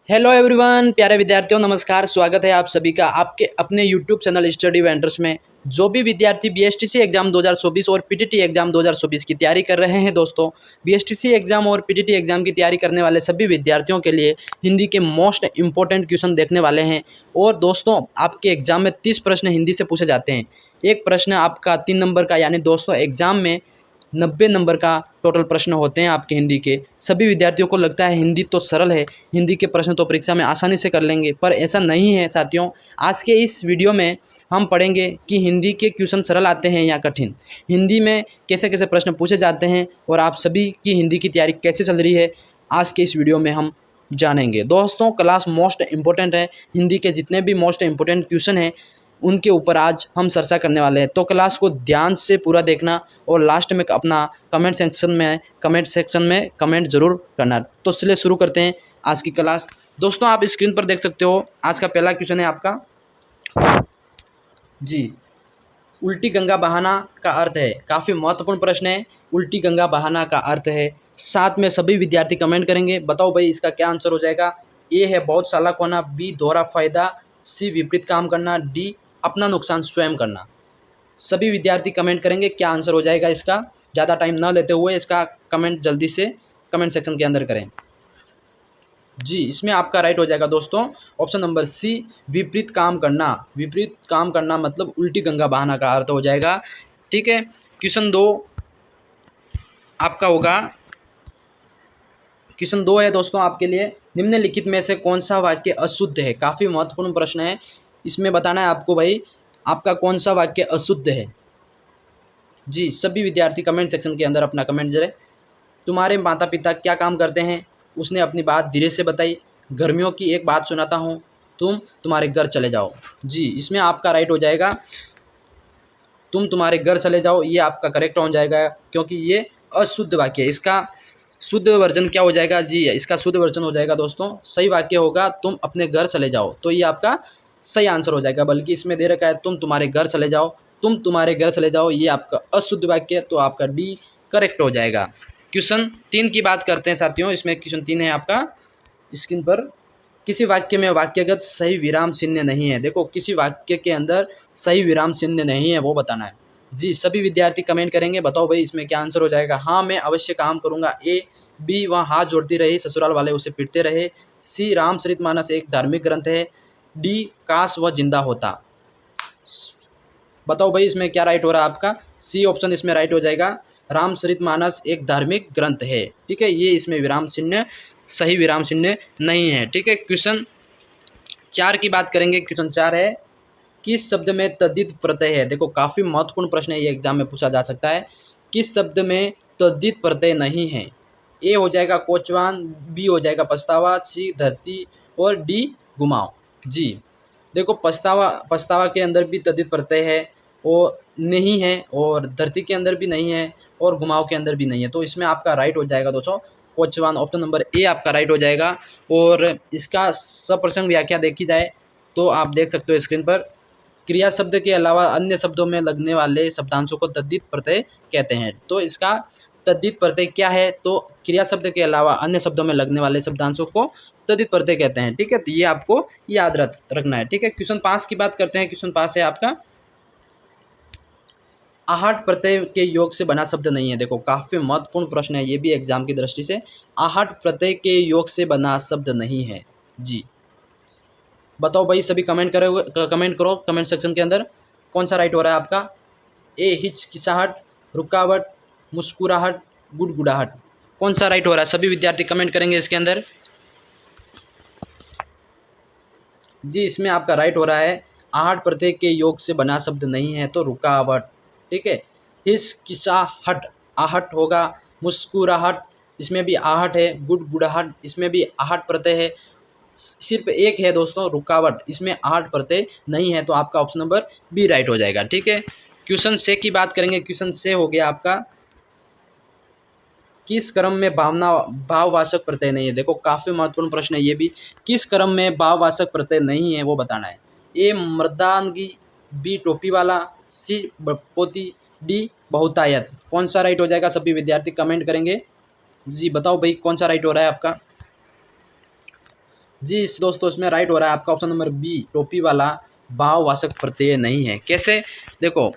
Hello everyone, प्यारे विद्यार्थियों नमस्कार। स्वागत है आप सभी का आपके अपने यूट्यूब चैनल स्टडी वेंटर्स में। जो भी विद्यार्थी बीएसटीसी एग्जाम 2024 और पीटीटी एग्जाम 2024 की तैयारी कर रहे हैं दोस्तों, बीएसटीसी एग्जाम और पीटीटी एग्जाम की तैयारी करने वाले सभी विद्यार्थियों के लिए हिंदी के मोस्ट इंपॉर्टेंट क्वेश्चन देखने वाले हैं। और दोस्तों, आपके एग्जाम में 30 प्रश्न हिंदी से पूछे जाते हैं। एक प्रश्न आपका 3 नंबर का, यानी दोस्तों एग्जाम में 90 नंबर का टोटल प्रश्न होते हैं आपके हिंदी के। सभी विद्यार्थियों को लगता है हिंदी तो सरल है, हिंदी के प्रश्न तो परीक्षा में आसानी से कर लेंगे, पर ऐसा नहीं है साथियों। आज के इस वीडियो में हम पढ़ेंगे कि हिंदी के क्वेश्चन सरल आते हैं या कठिन, हिंदी में कैसे कैसे प्रश्न पूछे जाते हैं और आप सभी की हिंदी की तैयारी कैसे चल रही है, आज के इस वीडियो में हम जानेंगे। दोस्तों, क्लास मोस्ट इम्पोर्टेंट है, हिंदी के जितने भी मोस्ट इम्पोर्टेंट क्वेश्चन हैं उनके ऊपर आज हम चर्चा करने वाले हैं। तो क्लास को ध्यान से पूरा देखना और लास्ट में अपना कमेंट सेक्शन में कमेंट जरूर करना। तो चलिए शुरू करते हैं आज की क्लास। दोस्तों, आप स्क्रीन पर देख सकते हो, आज का पहला क्वेश्चन है आपका जी, उल्टी गंगा बहाना का अर्थ है। काफ़ी महत्वपूर्ण प्रश्न है, उल्टी गंगा बहाना का अर्थ है। साथ में सभी विद्यार्थी कमेंट करेंगे, बताओ भाई इसका क्या आंसर हो जाएगा। ए है बहुत चालाक होना, बी दोहरा फायदा, सी विपरीत काम करना, डी अपना नुकसान स्वयं करना। सभी विद्यार्थी कमेंट करेंगे क्या आंसर हो जाएगा इसका। ज़्यादा टाइम न लेते हुए इसका कमेंट जल्दी से कमेंट सेक्शन के अंदर करें। जी, इसमें आपका राइट हो जाएगा दोस्तों ऑप्शन नंबर सी, विपरीत काम करना। विपरीत काम करना मतलब उल्टी गंगा बहाना का अर्थ हो जाएगा। ठीक है, क्वेश्चन 2 आपका होगा। क्वेश्चन 2 है दोस्तों आपके लिए, निम्नलिखित में से कौन सा वाक्य अशुद्ध है। काफ़ी महत्वपूर्ण प्रश्न है, इसमें बताना है आपको भाई आपका कौन सा वाक्य अशुद्ध है। जी, सभी विद्यार्थी कमेंट सेक्शन के अंदर अपना कमेंट जरे। तुम्हारे माता पिता क्या काम करते हैं, उसने अपनी बात धीरे से बताई। गर्मियों की एक बात सुनाता हूँ, तुम तुम्हारे घर चले जाओ। जी, इसमें आपका राइट हो जाएगा तुम तुम्हारे घर चले जाओ, ये आपका करेक्ट हो जाएगा क्योंकि ये अशुद्ध वाक्य है। इसका शुद्ध वर्जन क्या हो जाएगा जी, इसका शुद्ध वर्जन हो जाएगा दोस्तों, सही वाक्य होगा तुम अपने घर चले जाओ, तो ये आपका सही आंसर हो जाएगा। बल्कि इसमें दे रखा है तुम तुम्हारे घर चले जाओ, तुम तुम्हारे घर चले जाओ, ये आपका अशुद्ध वाक्य है, तो आपका डी करेक्ट हो जाएगा। क्वेश्चन 3 की बात करते हैं साथियों, इसमें क्वेश्चन 3 है आपका स्क्रीन पर। किसी वाक्य में वाक्यगत सही विराम चिन्ह नहीं है। देखो, किसी वाक्य के अंदर सही विराम चिन्ह नहीं है, वो बताना है। जी, सभी विद्यार्थी कमेंट करेंगे, बताओ भाई इसमें क्या आंसर हो जाएगा। हाँ, मैं अवश्य काम करूंगा, ए। बी, वह हाथ जोड़ती रही, ससुराल वाले उसे पीटते रहे। सी, रामचरितमानस एक धार्मिक ग्रंथ है। डी, काश वह जिंदा होता। बताओ भाई इसमें क्या राइट हो रहा है आपका। सी ऑप्शन इसमें राइट हो जाएगा, रामचरितमानस एक धार्मिक ग्रंथ है। ठीक है, ये इसमें विराम चिन्ह सही विराम चिन्ह नहीं है। ठीक है, क्वेश्चन 4 की बात करेंगे। क्वेश्चन 4 है, किस शब्द में तद्धित प्रत्यय है। देखो, काफ़ी महत्वपूर्ण प्रश्न है, ये एग्जाम में पूछा जा सकता है। किस शब्द में तद्धित प्रत्यय नहीं है। ए हो जाएगा कोचवान, बी हो जाएगा पछतावा, सी धरती और डी घुमाओ। जी, देखो पछतावा के अंदर भी तद्धित प्रत्यय है और नहीं है, और धरती के अंदर भी नहीं है, और घुमाओ के अंदर भी नहीं है, तो इसमें आपका राइट हो जाएगा दोस्तों कोचवान, ऑप्शन नंबर ए आपका राइट हो जाएगा। और इसका सप्रसंग व्याख्या देखी जाए तो आप देख सकते हो स्क्रीन पर, क्रिया शब्द के अलावा अन्य शब्दों में लगने वाले शब्दांशों को तद्धित प्रत्यय कहते हैं। तो इसका तद्धित प्रत्यय क्या है, तो क्रिया शब्द के अलावा अन्य शब्दों में लगने वाले शब्दांशों को तद्धित प्रत्यय कहते हैं। ठीक है, तो ये आपको याद रखना है। ठीक है, क्वेश्चन 5 की बात करते हैं। क्वेश्चन 5 है आपका, आहट प्रत्यय के योग से बना शब्द नहीं है। देखो, काफ़ी महत्वपूर्ण प्रश्न है, ये भी एग्जाम की दृष्टि से। आहट प्रत्यय के योग से बना शब्द नहीं है। जी, बताओ भाई सभी कमेंट करो कमेंट सेक्शन के अंदर, कौन सा राइट हो रहा है आपका। ए, हिचकिचाहट, रुकावट, मुस्कुराहट, गुड़गुड़ाहट, कौन सा राइट हो रहा है। सभी विद्यार्थी कमेंट करेंगे इसके अंदर। जी, इसमें आपका राइट हो रहा है, आहट प्रत्यय के योग से बना शब्द नहीं है, तो रुकावट। ठीक है, हिचकिचाहट आहट होगा, मुस्कुराहट इसमें भी आहट है, गुड़गुड़ाहट इसमें भी आहट प्रत्यय है, सिर्फ एक है दोस्तों रुकावट, इसमें आहट प्रत्यय नहीं है, तो आपका ऑप्शन नंबर बी राइट हो जाएगा। ठीक है, क्वेश्चन से की बात करेंगे। क्वेश्चन से हो गया आपका, किस क्रम में भाववाचक प्रत्यय नहीं है। देखो, काफ़ी महत्वपूर्ण प्रश्न है ये भी, किस क्रम में भाववाचक प्रत्यय नहीं है वो बताना है। ए, मर्दानगी, बी, टोपी वाला, सी, पोती, डी, बहुतायत, कौन सा राइट हो जाएगा। सभी विद्यार्थी कमेंट करेंगे। जी, बताओ भाई कौन सा राइट हो रहा है आपका। जी इस दोस्तों इसमें राइट हो रहा है आपका ऑप्शन नंबर बी, टोपी वाला भाववाचक प्रत्यय नहीं है। कैसे? देखो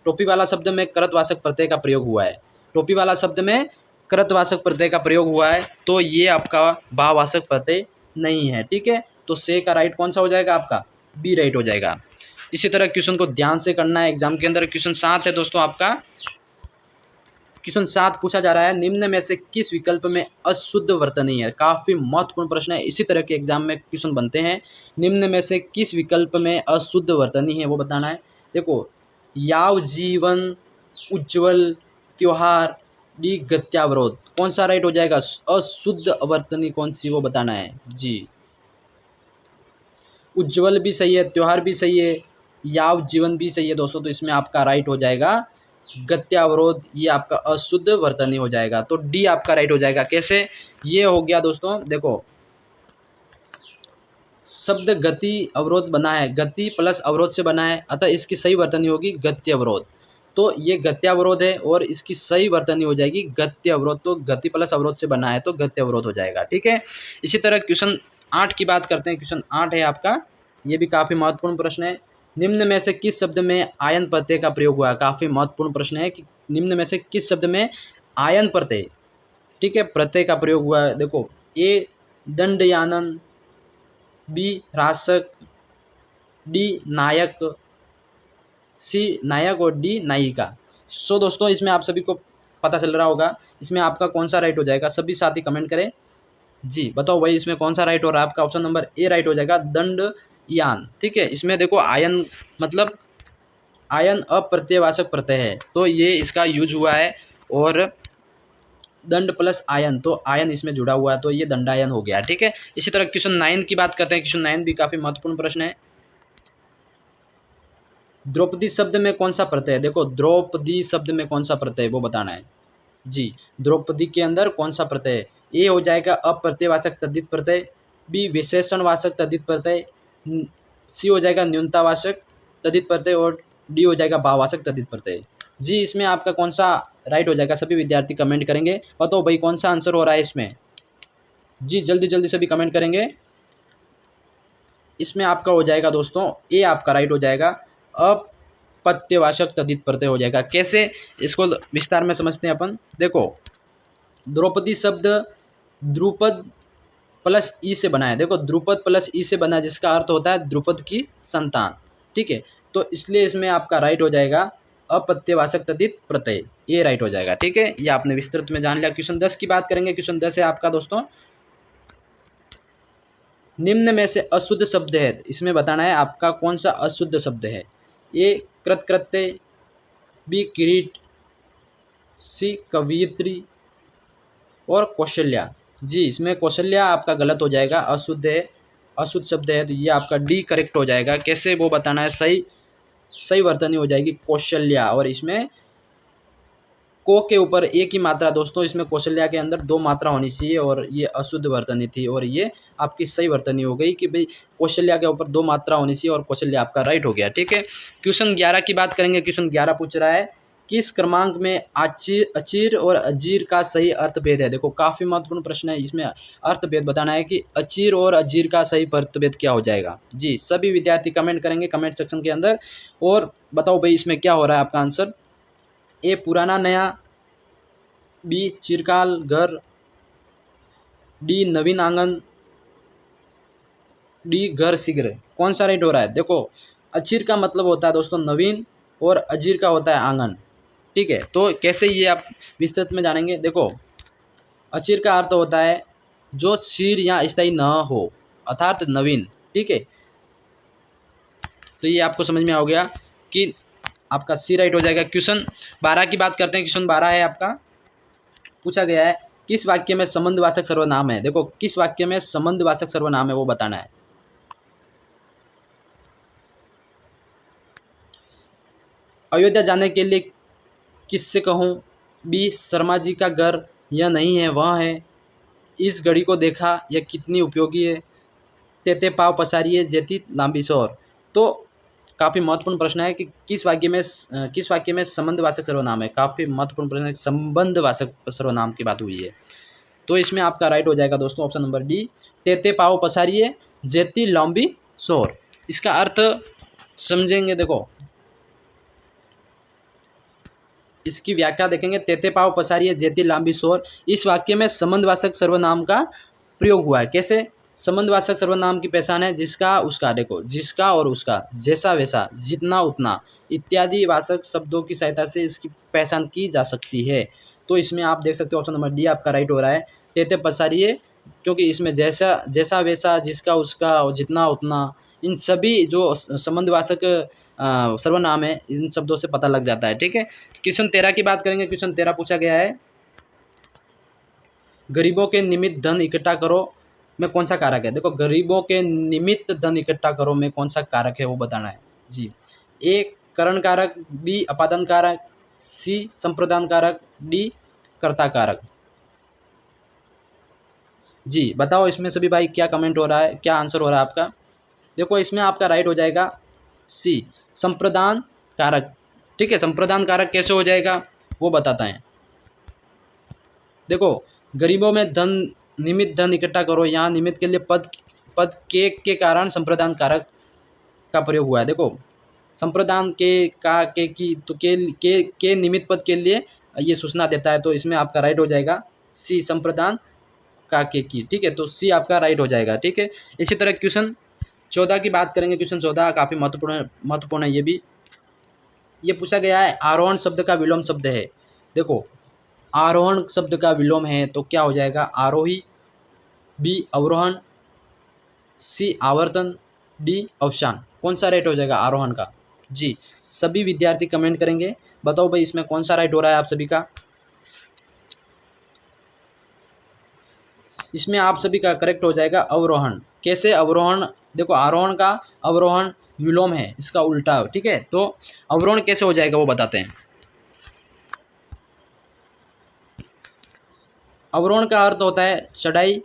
टोपी वाला शब्द में कृतवाचक प्रत्यय का प्रयोग हुआ है, टोपी वाला शब्द में कृतवाचक प्रत्यय का प्रयोग हुआ है, तो ये आपका भाववाचक प्रत्यय नहीं है। ठीक है, तो से का राइट कौन सा हो जाएगा आपका? बी राइट हो जाएगा। इसी तरह क्वेश्चन को ध्यान से करना है एग्जाम के अंदर। क्वेश्चन 7 है दोस्तों आपका। क्वेश्चन 7 पूछा जा रहा है निम्न में से किस विकल्प में अशुद्ध वर्तनी है। काफ़ी महत्वपूर्ण प्रश्न है, इसी तरह के एग्जाम में क्वेश्चन बनते हैं। निम्न में से किस विकल्प में अशुद्ध वर्तनी है वो बताना है। देखो याव जीवन, उज्ज्वल, त्योहार, डी गत्यावरोध, कौन सा राइट हो जाएगा? अशुद्ध वर्तनी कौन सी वो बताना है। जी उज्ज्वल भी सही है, त्योहार भी सही है, याव जीवन भी सही है दोस्तों, तो इसमें आपका राइट हो जाएगा गत्यावरोध, ये आपका अशुद्ध वर्तनी हो जाएगा। तो डी आपका राइट हो जाएगा। कैसे? ये हो गया दोस्तों, देखो शब्द गति अवरोध बना है, गति प्लस अवरोध से बना है, अतः इसकी सही वर्तनी होगी गत्य अवरोध। तो ये गत्यावरोध है और इसकी सही वर्तनी हो जाएगी गत्य अवरोध। तो गति प्लस अवरोध से बना है तो गत्य अवरोध हो जाएगा। ठीक है, इसी तरह क्वेश्चन 8 की बात करते हैं। क्वेश्चन 8 है आपका, ये भी काफ़ी महत्वपूर्ण प्रश्न है। निम्न में से किस शब्द में आयन प्रत्यय का प्रयोग हुआ है? काफ़ी महत्वपूर्ण प्रश्न है कि निम्न में से किस शब्द में आयन प्रत्यय, ठीक है, प्रत्यय का प्रयोग हुआ है। देखो ए दंडयानन, बी राशक, डी नायक, सी नायक और डी नायिका। सो दोस्तों इसमें आप सभी को पता चल रहा होगा इसमें आपका कौन सा राइट हो जाएगा। सभी साथी कमेंट करें। जी बताओ भाई इसमें कौन सा राइट हो रहा है आपका? ऑप्शन नंबर ए राइट हो जाएगा, दंडयान। ठीक है, इसमें देखो आयन मतलब आयन अप्रत्ययवाचक प्रत्यय है, तो ये इसका यूज हुआ है, और दंड प्लस आयन, तो आयन इसमें जुड़ा हुआ है, तो ये दंडायन हो गया। ठीक है, इसी तरह क्वेश्चन 9 की बात करते हैं। क्वेश्चन 9 भी काफ़ी महत्वपूर्ण प्रश्न है। द्रौपदी शब्द में कौन सा प्रत्यय है? देखो द्रौपदी शब्द में कौन सा प्रत्यय है वो बताना है। जी द्रौपदी के अंदर कौन सा प्रत्यय है? ए हो जाएगा अप्रत्ययवाचक तद्धित प्रत्यय, बी विशेषणवाचक तद्धित प्रत्यय, सी हो जाएगा न्यूनतावाचक तद्धित प्रत्यय, और डी हो जाएगा भाववाचक तद्धित प्रत्यय। जी इसमें आपका कौन सा राइट हो जाएगा? सभी विद्यार्थी कमेंट करेंगे। बताओ भाई कौन सा आंसर हो रहा है इसमें? जी जल्दी जल्दी सभी कमेंट करेंगे। इसमें आपका हो जाएगा दोस्तों ए आपका राइट हो जाएगा, अपत्यवाचक तद्धित प्रत्यय हो जाएगा। कैसे? इसको विस्तार में समझते हैं अपन। देखो द्रौपदी शब्द द्रुपद प्लस ई से बना है। देखो द्रुपद प्लस ई से बना है, जिसका अर्थ होता है द्रुपद की संतान। ठीक है, तो इसलिए इसमें आपका राइट हो जाएगा अपत्यवाचक तद्धित प्रत्यय, ये राइट हो जाएगा। ठीक है, ये आपने विस्तृत में जान लिया। क्वेश्चन 10 की बात करेंगे। क्वेश्चन 10 है आपका दोस्तों, निम्न में से अशुद्ध शब्द है, इसमें बताना है आपका कौन सा अशुद्ध शब्द है। ए कृतकृत्य, बी किरीट, सी कवियत्री और कौशल्या। जी इसमें कौशल्या आपका गलत हो जाएगा, अशुद्ध है, अशुद्ध शब्द है, तो ये आपका डी करेक्ट हो जाएगा। कैसे वो बताना है? सही वर्तनी हो जाएगी कौशल्या, और इसमें को के ऊपर एक ही मात्रा दोस्तों, इसमें कौशल्या के अंदर 2 मात्रा होनी चाहिए, और ये अशुद्ध वर्तनी थी, और ये आपकी सही वर्तनी हो गई कि भाई कौशल्या के ऊपर 2 मात्रा होनी चाहिए, और कौशल्या आपका राइट हो गया। ठीक है, क्वेश्चन 11 की बात करेंगे। क्वेश्चन 11 पूछ रहा है किस क्रमांक में अचीर और अजीर का सही अर्थभेद है। देखो काफ़ी महत्वपूर्ण प्रश्न है, इसमें अर्थभेद बताना है कि अचीर और अजीर का सही अर्थभेद क्या हो जाएगा। जी सभी विद्यार्थी कमेंट करेंगे कमेंट सेक्शन के अंदर, और बताओ भाई इसमें क्या हो रहा है आपका आंसर। ए पुराना नया, बी चिरकाल घर, डी नवीन आंगन, डी घर शीघ्र। कौन सा राइट हो रहा है? देखो अचीर का मतलब होता है दोस्तों नवीन, और अजीर का होता है आंगन। ठीक है, तो कैसे ये आप विस्तृत में जानेंगे। देखो अचीर का अर्थ होता है जो चीर या स्थायी न हो, अर्थात नवीन। ठीक है, तो ये आपको समझ में आ गया कि आपका सी राइट हो जाएगा। क्वेश्चन 12 की बात करते हैं। क्वेश्चन 12 है आपका, पूछा गया है किस वाक्य में संबंधवाचक सर्वनाम है। देखो किस वाक्य में संबंधवाचक सर्वनाम है वो बताना है। अयोध्या जाने के लिए किससे कहूँ, बी शर्मा जी का घर यह नहीं है वह है, इस घड़ी को देखा यह कितनी उपयोगी है, तेते पाव पसारिए जेती लांबी शोर। तो काफ़ी महत्वपूर्ण प्रश्न है कि किस वाक्य में संबंधवाचक सर्वनाम है। काफ़ी महत्वपूर्ण प्रश्न है, संबंधवाचक सर्वनाम की बात हुई है। तो इसमें आपका राइट हो जाएगा दोस्तों ऑप्शन नंबर डी, तेते पाव पसारिए जेती लंबी शोर। इसका अर्थ समझेंगे, देखो इसकी व्याख्या देखेंगे। तेते पाव पसारिए जेती लंबी शोर, इस वाक्य में संबंधवाचक सर्वनाम का प्रयोग हुआ है। कैसे? संबंधवाचक सर्वनाम की पहचान है जिसका उसका, देखो जिसका और उसका, जैसा वैसा, जितना उतना इत्यादि वाचक शब्दों की सहायता से इसकी पहचान की जा सकती है। तो इसमें आप देख सकते हो ऑप्शन नंबर डी आपका राइट हो रहा है, तेते पसारिए, क्योंकि इसमें जैसा जैसा वैसा, जिसका उसका और जितना उतना, इन सभी जो संबंधवाचक सर्वनाम है इन शब्दों से पता लग जाता है। ठीक है, क्वेश्चन 13 की बात करेंगे। क्वेश्चन 13 पूछा गया है, गरीबों के निमित्त धन इकट्ठा करो में कौन सा कारक है। देखो गरीबों के निमित्त धन इकट्ठा करो में कौन सा कारक है वो बताना है जी। ए करण कारक, बी अपादान कारक, सी संप्रदान कारक, डी कर्ता कारक। जी बताओ इसमें सभी भाई क्या कमेंट हो रहा है, क्या आंसर हो रहा है आपका। देखो इसमें आपका राइट हो जाएगा सी संप्रदान कारक। ठीक है, संप्रदान कारक कैसे हो जाएगा वो बताता है। देखो गरीबों में धन निमित्त धन इकट्ठा करो, यहाँ निमित्त के लिए पद के कारण संप्रदान कारक का प्रयोग हुआ है। देखो संप्रदान के की तो के निमित्त पद के लिए ये सूचना देता है, तो इसमें आपका राइट हो जाएगा सी संप्रदान का के की। ठीक है, तो सी आपका राइट हो जाएगा। ठीक है, इसी तरह क्वेश्चन 14 की बात करेंगे। क्वेश्चन 14 काफ़ी महत्वपूर्ण है। ये पूछा गया है, आरोहण शब्द का विलोम शब्द है। देखो आरोहण शब्द का विलोम है तो क्या हो जाएगा, आरोही, बी अवरोहण, सी आवर्तन, डी अवसान। कौन सा राइट हो जाएगा आरोहण का। जी सभी विद्यार्थी कमेंट करेंगे, बताओ भाई इसमें कौन सा राइट हो रहा है आप सभी का। इसमें आप सभी का करेक्ट हो जाएगा अवरोहण। कैसे अवरोहण, देखो आरोहण का अवरोहण विलोम है, इसका उल्टा। ठीक है, तो अवरोहण कैसे हो जाएगा वो बताते हैं। अवरोहण का अर्थ होता है चढ़ाई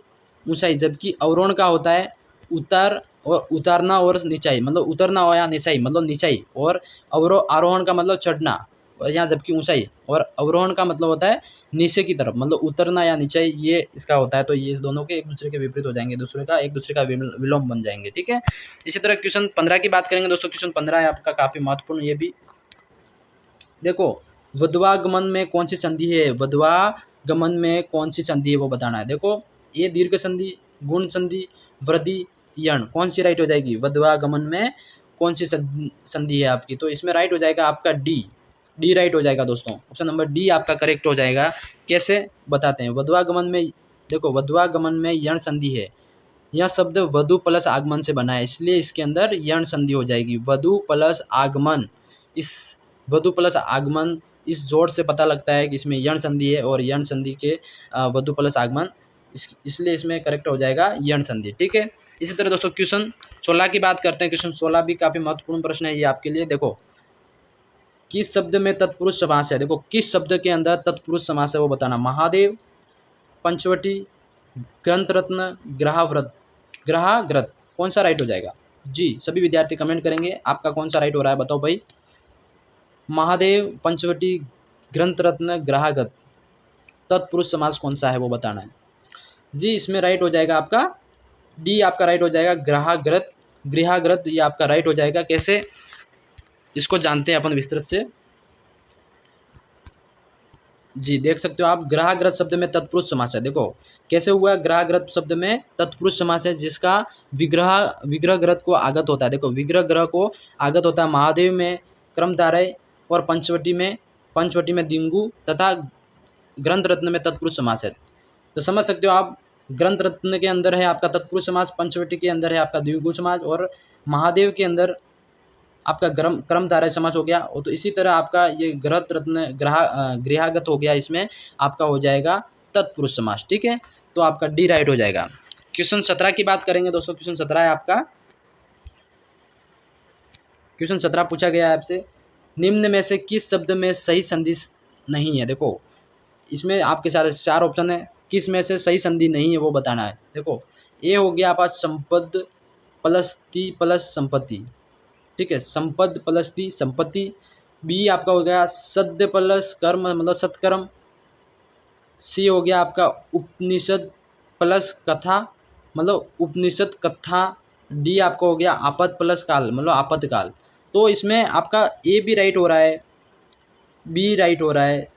ऊंचाई, जबकि अवरोहण का होता है उतारना और निचाई, मतलब उतरना हो या निचाई मतलब निचाई, और आरोहण का मतलब चढ़ना और यहाँ जबकि ऊंचाई, और अवरोहण का मतलब होता है नीचे की तरफ मतलब उतरना या निचाई, ये इसका होता है। तो ये दोनों के एक दूसरे के विपरीत हो जाएंगे, एक दूसरे का विलोम बन जाएंगे। ठीक है, इसी तरह क्वेश्चन 15 की बात करेंगे दोस्तों। क्वेश्चन 15 है आपका काफ़ी महत्वपूर्ण। ये भी देखो वध्वागमन में कौन सी संधि है, वध्वागमन में कौन सी संधि है वो बताना है। देखो ये दीर्घ संधि, गुण संधि, वृद्धि, यण, कौन सी राइट हो जाएगी। वध्वागमन में कौन सी संधि है आपकी, तो इसमें राइट हो जाएगा आपका डी राइट हो जाएगा दोस्तों। ऑप्शन नंबर डी आपका करेक्ट हो जाएगा। कैसे बताते हैं, वध्वागमन में देखो वध्वागमन में यण संधि है। यह शब्द वधु प्लस आगमन से बना है, इसलिए इसके अंदर यण संधि हो जाएगी। वधु प्लस आगमन, इस वधु प्लस आगमन इस जोड़ से पता लगता है कि इसमें यण संधि है, और यण संधि के वधु प्लस आगमन, इसलिए इसमें करेक्ट हो जाएगा यण संधि। ठीक है, इसी तरह दोस्तों क्वेश्चन 16 की बात करते हैं। क्वेश्चन 16 भी काफ़ी महत्वपूर्ण प्रश्न है ये आपके लिए। देखो किस शब्द में तत्पुरुष समास है। देखो किस शब्द के अंदर तत्पुरुष समास है वो बताना। महादेव, पंचवटी, ग्रंथ रत्न, ग्रहाग्रत, कौन सा राइट हो जाएगा। जी सभी विद्यार्थी कमेंट करेंगे आपका कौन सा राइट हो रहा है, बताओ भाई। महादेव, पंचवटी, ग्रंथ रत्न, ग्रहागत, तत्पुरुष समास कौन सा है वो बताना है। जी इसमें राइट हो जाएगा आपका डी आपका राइट हो जाएगा ग्रहाग्रत। गृहाग्रत ये आपका राइट हो जाएगा। कैसे इसको जानते हैं अपन विस्तृत से। जी देख सकते हो आप, ग्रहाग्रत शब्द में तत्पुरुष समास है। देखो कैसे हुआ, ग्रहाग्रत शब्द में तत्पुरुष समास है जिसका विग्रह ग्रह को आगत होता है। देखो विग्रह ग्रह को आगत होता है। महादेव में क्रमधारय और पंचवटी में दिंगु तथा ग्रंथ रत्न में तत्पुरुष समास है। तो समझ सकते हो आप, ग्रंथ रत्न के अंदर है आपका तत्पुरुष समास, पंचवटी के अंदर है आपका द्विगु समास, और महादेव के अंदर आपका क्रमधारय समास हो गया। और तो इसी तरह आपका ये ग्रंथ रत्न गृहागत हो गया, इसमें आपका हो जाएगा तत्पुरुष समास। ठीक है, तो आपका डी राइट हो जाएगा। क्वेश्चन 17 की बात करेंगे दोस्तों। क्वेश्चन 17 है आपका, क्वेश्चन 17 पूछा गया है आपसे, निम्न में से किस शब्द में सही संधि नहीं है। देखो इसमें आपके सारे 4 ऑप्शन है, किस में से सही संधि नहीं है वो बताना है। देखो ए हो गया आपका संपद प्लस ती प्लस संपत्ति। ठीक है, संपद प्लस ती संपत्ति। बी आपका हो गया सद्य प्लस कर्म मतलब सत्कर्म। सी हो गया आपका उपनिषद प्लस कथा, मतलब उपनिषद कथा। डी आपका हो गया आपद प्लस काल, मतलब आपातकाल। तो इसमें आपका ए भी राइट हो रहा है, बी राइट हो रहा है,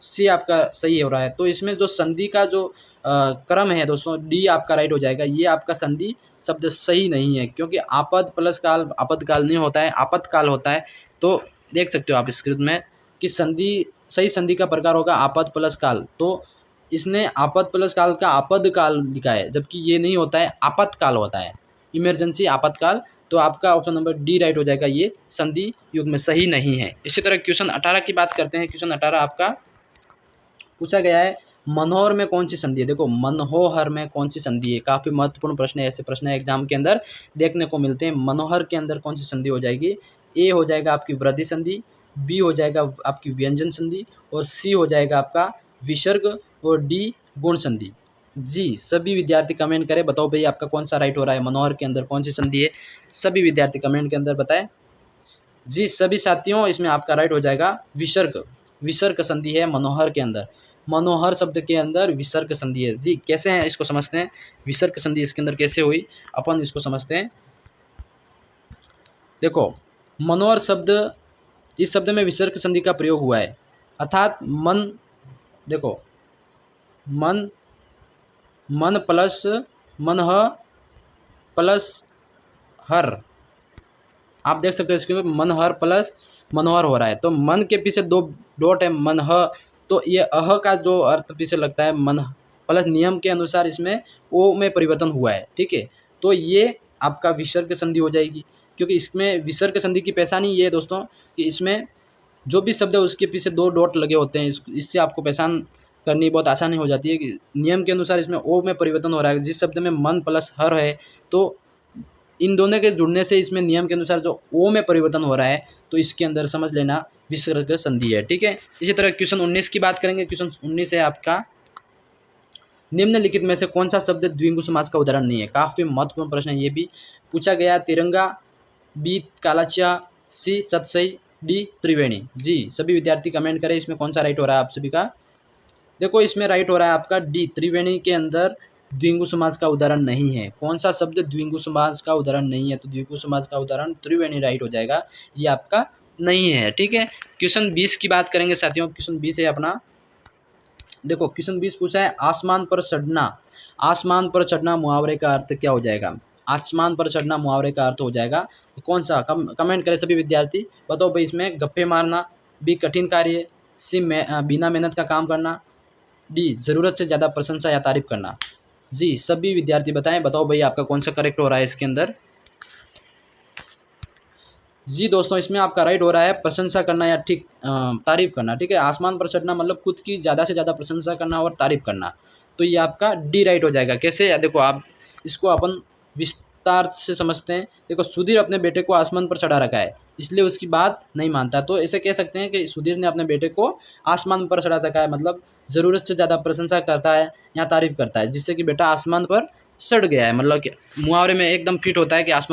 सी आपका सही हो रहा है। तो इसमें जो संधि का जो क्रम है दोस्तों, डी आपका राइट हो जाएगा। ये आपका संधि शब्द सही नहीं है, क्योंकि आपद प्लस काल आपातकाल नहीं होता है, आपातकाल होता है। तो देख सकते हो आप स्क्रिप्ट में कि संधि, सही संधि का प्रकार होगा आपद प्लस काल। तो इसने आपद प्लस काल का आपद काल लिखा है, जबकि ये नहीं होता है, आपातकाल होता है, इमरजेंसी आपातकाल। तो आपका ऑप्शन नंबर डी राइट हो जाएगा, ये संधि युग में सही नहीं है। इसी तरह क्वेश्चन 18 की बात करते हैं। क्वेश्चन 18 आपका पूछा गया है, मनोहर में कौन सी संधि है। देखो मनोहर में कौन सी संधि है, काफ़ी महत्वपूर्ण प्रश्न है, ऐसे प्रश्न एग्जाम के अंदर देखने को मिलते हैं। मनोहर के अंदर कौन सी संधि हो जाएगी। ए हो जाएगा आपकी वृद्धि संधि, बी हो जाएगा आपकी व्यंजन संधि, और सी हो जाएगा आपका विसर्ग, और डी गुण संधि। जी सभी विद्यार्थी कमेंट करें, बताओ भाई आपका कौन सा राइट हो रहा है, मनोहर के अंदर कौन सी संधि है। सभी विद्यार्थी कमेंट के अंदर बताएं। जी सभी साथियों, इसमें आपका राइट हो जाएगा विसर्ग, विसर्ग संधि है मनोहर के अंदर। मनोहर शब्द के अंदर विसर्ग संधि है। जी कैसे हैं इसको समझते हैं, विसर्ग संधि इसके अंदर कैसे हुई, अपन इसको समझते हैं। देखो मनोहर शब्द, इस शब्द में विसर्ग संधि का प्रयोग हुआ है, अर्थात मन, देखो मन, मन प्लस मनह प्लस हर, आप देख सकते हो इसके में मनहर प्लस मनोहर हो रहा है। तो मन के पीछे दो डॉट है, मनह, तो ये अह का जो अर्थ पीछे लगता है मन प्लस नियम के अनुसार इसमें ओ में परिवर्तन हुआ है, ठीक है। तो ये आपका विसर्ग संधि हो जाएगी, क्योंकि इसमें विसर्ग संधि की पहचान ही ये है दोस्तों कि इसमें जो भी शब्द है उसके पीछे दो डॉट लगे होते हैं। इससे आपको पहचान करनी बहुत आसानी हो जाती है कि नियम के अनुसार इसमें ओ में परिवर्तन हो रहा है। जिस शब्द में मन प्लस हर है, तो इन दोनों के जुड़ने से इसमें नियम के अनुसार जो ओ में परिवर्तन हो रहा है, तो इसके अंदर समझ लेना विसर्ग संधि है, ठीक है। इसी तरह क्वेश्चन 19 की बात करेंगे। क्वेश्चन 19 है आपका, निम्नलिखित में से कौन सा शब्द द्विगु समास का उदाहरण नहीं है। काफ़ी महत्वपूर्ण प्रश्न है, ये भी पूछा गया। तिरंगा, बी कालाचा, सी सतसई, डी त्रिवेणी। जी सभी विद्यार्थी कमेंट करें, इसमें कौन सा राइट हो रहा है आप सभी का। देखो इसमें राइट हो रहा है आपका डी, त्रिवेणी के अंदर द्विगु समास का उदाहरण नहीं है। कौन सा शब्द द्विगु समास का उदाहरण नहीं है, तो द्विगु समास का उदाहरण त्रिवेणी राइट हो जाएगा, ये आपका नहीं है, ठीक है। क्वेश्चन 20 की बात करेंगे साथियों। क्वेश्चन 20 है अपना, देखो क्वेश्चन 20 पूछा है, आसमान पर चढ़ना, आसमान पर चढ़ना मुहावरे का अर्थ क्या हो जाएगा। आसमान पर चढ़ना मुहावरे का अर्थ हो जाएगा तो कौन सा, कमेंट करें सभी विद्यार्थी, बताओ भाई। इसमें गप्पे मारना, बी कठिन कार्य, सी बिना मेहनत का काम करना, डी ज़रूरत से ज़्यादा प्रशंसा या तारीफ करना। जी सभी विद्यार्थी बताएं, बताओ भाई आपका कौन सा करेक्ट हो रहा है इसके अंदर। जी दोस्तों इसमें आपका राइट हो रहा है प्रशंसा करना या ठीक तारीफ करना, ठीक है। आसमान पर चढ़ना मतलब खुद की ज़्यादा से ज़्यादा प्रशंसा करना और तारीफ करना, तो ये आपका डी राइट हो जाएगा। कैसे, या देखो आप इसको अपन विस्तार से समझते हैं। देखो सुधीर अपने बेटे को आसमान पर चढ़ा रखा है, इसलिए उसकी बात नहीं मानता। तो ऐसे कह सकते हैं कि सुधीर ने अपने बेटे को आसमान पर चढ़ा रखा है, मतलब ज़रूरत से ज़्यादा प्रशंसा करता है या तारीफ करता है, जिससे कि बेटा आसमान पर चढ़ गया है। मतलब कि मुहावरे में एकदम फिट होता है कि आसमान